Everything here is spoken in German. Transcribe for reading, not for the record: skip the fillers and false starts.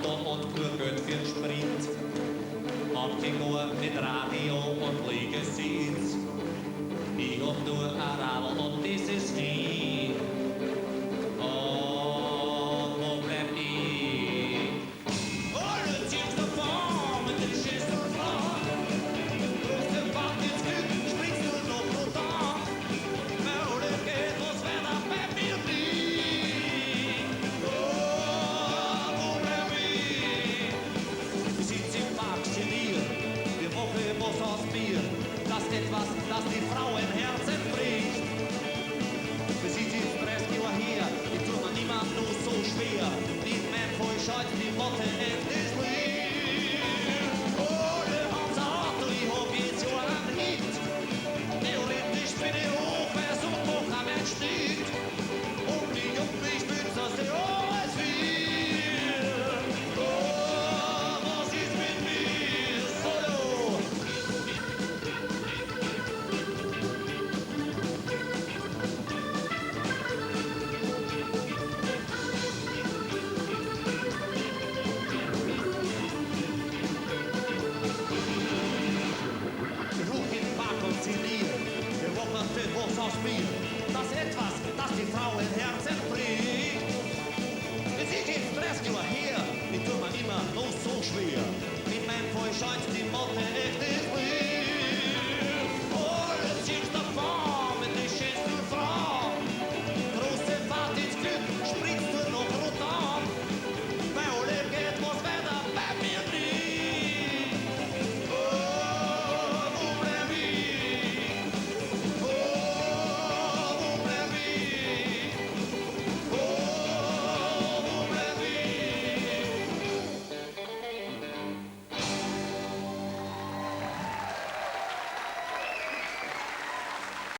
Auto und Glück für den Sprint. Ob Kino mit Radio und Legacies. Ich hab nur ein Radl und das ist nie. Oh, wo bleib ich? Oh, jetzt gibt's eine Form und das ist so klar. Aus dem Bad ins Glück springst du noch total. Oder geht was, wenn er bei mir liegt? Oh, wo bleib ich? Wir sind im Park geniert, wir wochen was aus Bier. Das etwas, das die Frauenherzen bricht. Wir sind im Stress, hier, ich tue mir niemand nur so schwer. Die Mann voll scheut die Motte